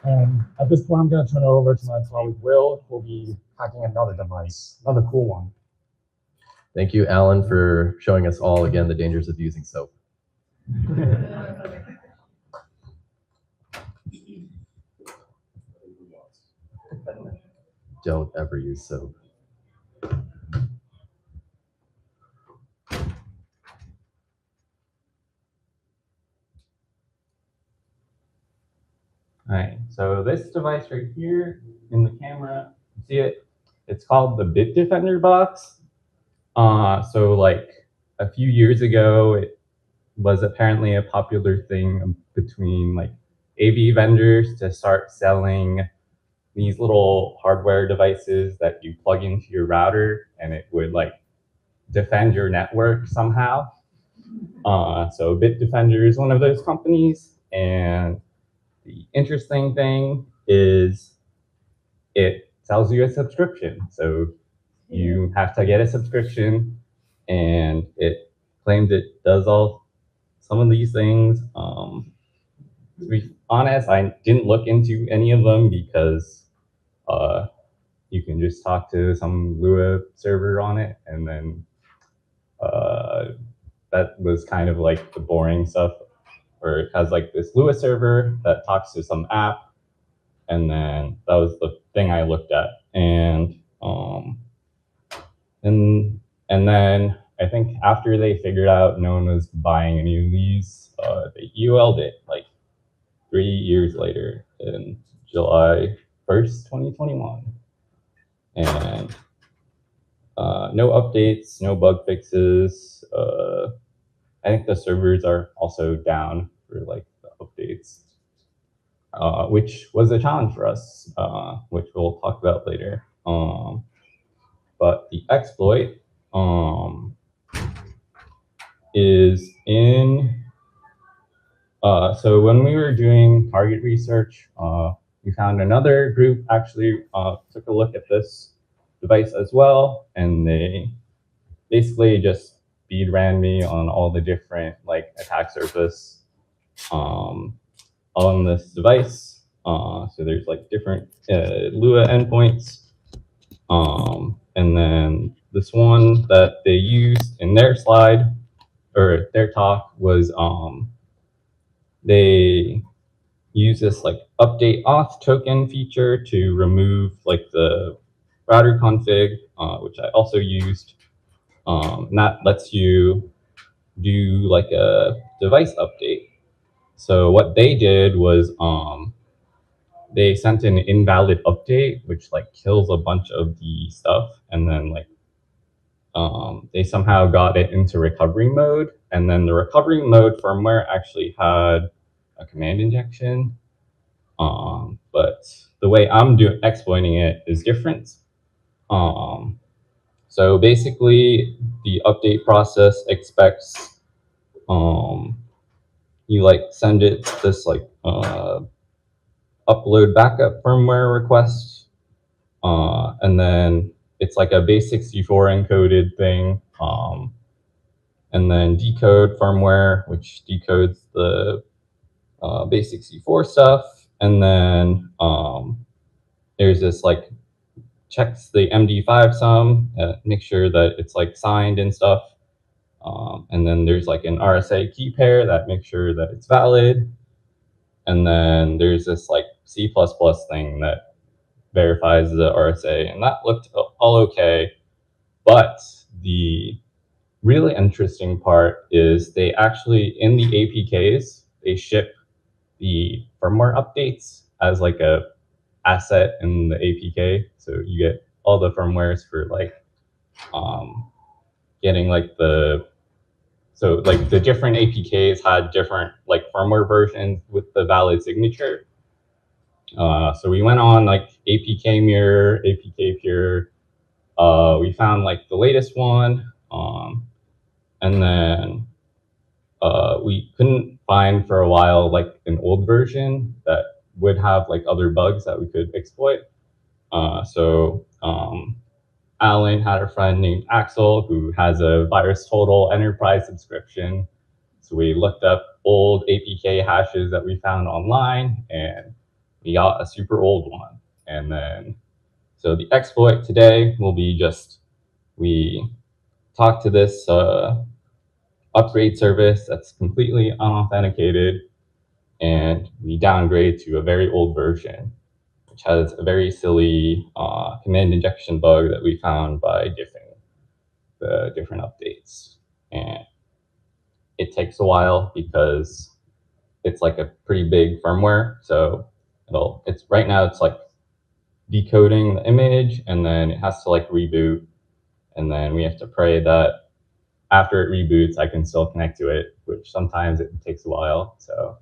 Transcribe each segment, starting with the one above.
And at this point, I'm going to turn it over to my colleague Will, who will be hacking another device, another cool one. Thank you, Alan, for showing us all again the dangers of using soap. Don't ever use soap. All right, so this device right here in the camera, you see it? It's called the Bitdefender box. So like a few years ago, it was apparently a popular thing between like AV vendors to start selling these little hardware devices that you plug into your router and it would like defend your network somehow. So Bitdefender is one of those companies, and the interesting thing is it sells you a subscription. So you have to get a subscription, and it claims it does some of these things. To be honest, I didn't look into any of them because you can just talk to some Lua server on it, and then that was kind of like the boring stuff, where it has like this Lua server that talks to some app, and then that was the thing I looked at. And then I think after they figured out no one was buying any of these, they UL'd it like 3 years later in July 1st, 2021. And no updates, no bug fixes. I think the servers are also down for like the updates, which was a challenge for us, which we'll talk about later. But the exploit is in, so when we were doing target research, we found another group actually took a look at this device as well, and they basically just speed ran me on all the different like attack surface on this device. So there's like different Lua endpoints, and then this one that they used in their slide or their talk was they use this like update auth token feature to remove like the router config, which I also used. And that lets you do like a device update. So what they did was they sent an invalid update, which like kills a bunch of the stuff, and then like they somehow got it into recovery mode, and then the recovery mode firmware actually had a command injection. But the way I'm exploiting it is different. So basically, the update process expects you like send it this like upload backup firmware request, and then it's like a base64 encoded thing, and then decode firmware, which decodes the base64 stuff, and then there's this like checks the MD5 sum, make sure that it's like signed and stuff. And then there's like an RSA key pair that makes sure that it's valid. And then there's this like C++ thing that verifies the RSA, and that looked all okay. But the really interesting part is they actually, in the APKs, they ship the firmware updates as like a asset in the APK. So you get all the firmwares for like getting like the different APKs had different like firmware versions with the valid signature. So we went on like APK Mirror, APK Pure. We found like the latest one, and then we couldn't find for a while like an old version that would have like other bugs that we could exploit. So Alan had a friend named Axel who has a VirusTotal enterprise subscription. So we looked up old APK hashes that we found online, and we got a super old one. And then, so the exploit today will be just, we talk to this upgrade service that's completely unauthenticated, and we downgrade to a very old version, which has a very silly command injection bug that we found by diffing the different updates. And it takes a while because it's like a pretty big firmware. So it's right now it's like decoding the image, and then it has to like reboot, and then we have to pray that after it reboots, I can still connect to it, which sometimes it takes a while. So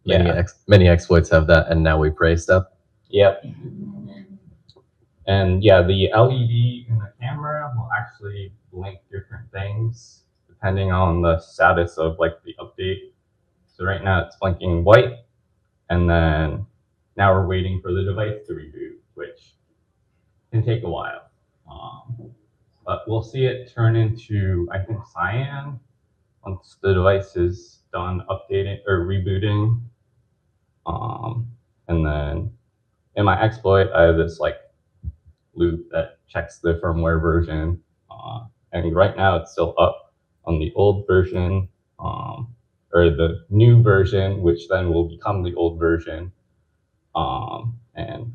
many exploits have that, and now we pray step. Yep. And yeah, the LED in the camera will actually blink different things depending on the status of like the update. So right now it's blinking white, and then now we're waiting for the device to reboot, which can take a while. But we'll see it turn into, I think, cyan once the device is done updating or rebooting. And then in my exploit, I have this like loop that checks the firmware version. And right now it's still up on the old version, or the new version, which then will become the old version. And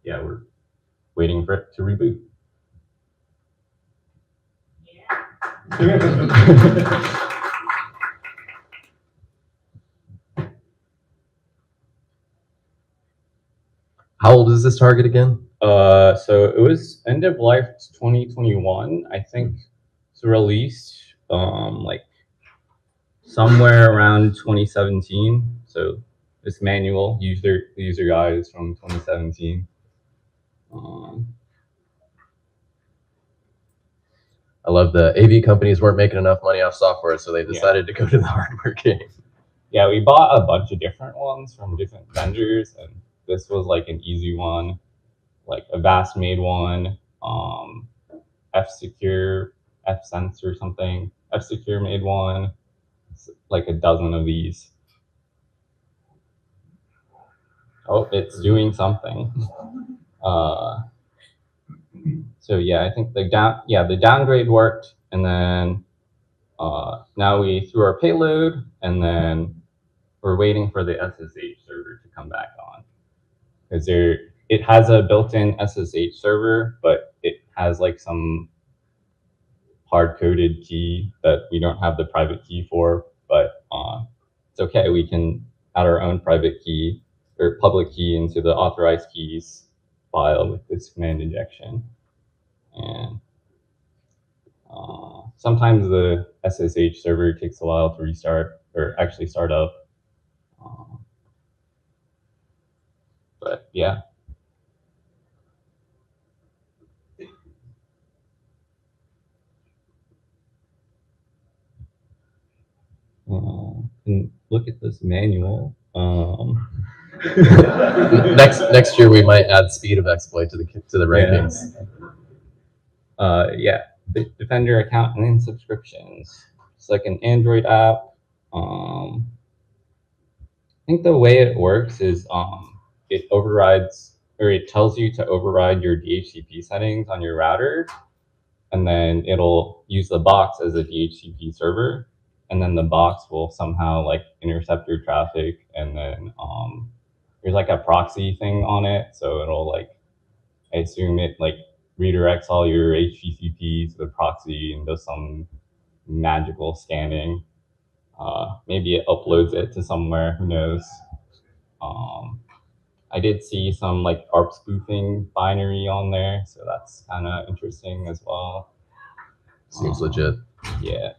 yeah, we're waiting for it to reboot. How old is this target again? So it was end of life 2021. I think it's released like somewhere around 2017. So this manual user guide is from 2017. I love the AV companies weren't making enough money off software, so they decided to go to the hardware game. Yeah, we bought a bunch of different ones from different vendors, and this was like an easy one. Like Avast made one, F-Secure, F-Sense or something. F-Secure made one. It's like a dozen of these. Oh, it's doing something. So yeah, I think the downgrade worked, and then now we threw our payload, and then we're waiting for the SSH server to come back on, because it has a built-in SSH server, but it has like some hard-coded key that we don't have the private key for. But it's okay. We can add our own private key or public key into the authorized keys file with this command injection. And sometimes the SSH server takes a while to restart or actually start up. But yeah. And look at this manual. Next year we might add speed of exploit to the rankings. Yeah, Defender account and then subscriptions. It's like an Android app. I think the way it works is it overrides, or it tells you to override your DHCP settings on your router, and then it'll use the box as a DHCP server, and then the box will somehow like intercept your traffic, and then there's like a proxy thing on it, so it'll like, I assume it like redirects all your HTTP to the proxy and does some magical scanning. Maybe it uploads it to somewhere, who knows. I did see some like ARP spoofing binary on there, so that's kind of interesting as well. Seems legit. Yeah.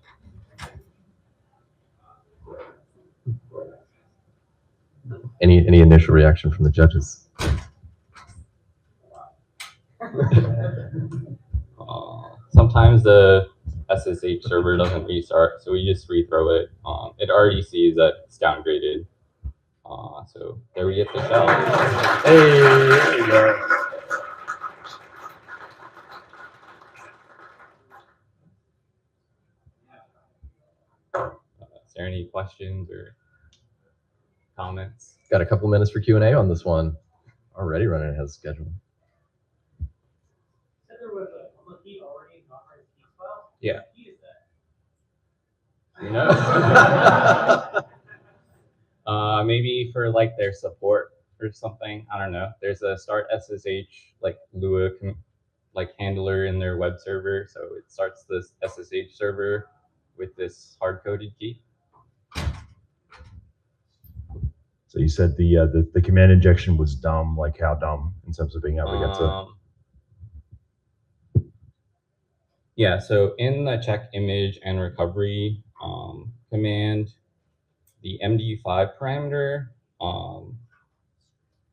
Any initial reaction from the judges? Sometimes the SSH server doesn't restart, so we just rethrow it. It already sees that it's downgraded. So there we get the shell. Hey, there you go. Is there any questions or comments. Got a couple minutes for Q&A on this one. Already running ahead of schedule. Said there was a key already not right key file. Yeah. What key is that? You know? Maybe for like their support or something. I don't know. There's a start SSH like Lua like handler in their web server, so it starts this SSH server with this hard-coded key. So you said the command injection was dumb. Like how dumb in terms of being able to get to? Yeah, so in the check image and recovery command, the MD5 parameter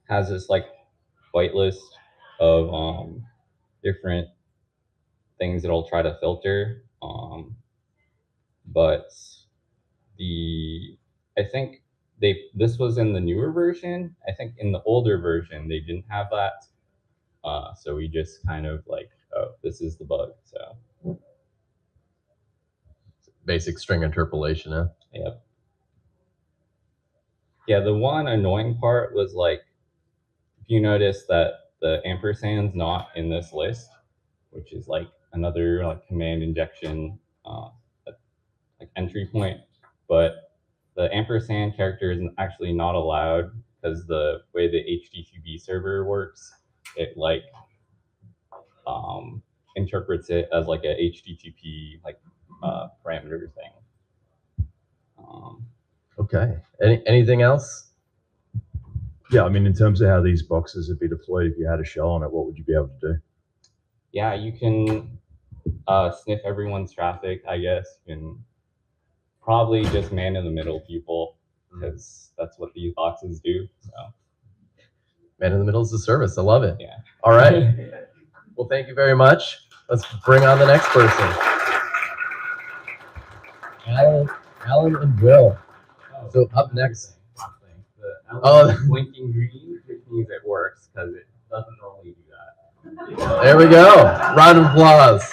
has this like whitelist of different things that I'll try to filter. But I think this was in the newer version. I think in the older version, they didn't have that. So we just kind of like, oh, this is the bug, so. Basic string interpolation, huh? Yep. Yeah, the one annoying part was like, if you notice that the ampersand's not in this list, which is like another like command injection like entry point, but the ampersand character is actually not allowed because the way the HTTP server works, it like interprets it as like a HTTP like parameter thing. Okay. Anything else? Yeah, I mean, in terms of how these boxes would be deployed, if you had a shell on it, what would you be able to do? Yeah, you can sniff everyone's traffic, I guess. You can probably just man-in-the-middle people, because that's what these boxes do. So. Man in the middle is the service. I love it. Yeah. All right. Well, thank you very much. Let's bring on the next person. Alan and Will. So up next. Oh, blinking green, which means it works, because it doesn't normally do that. There we go. Round of applause.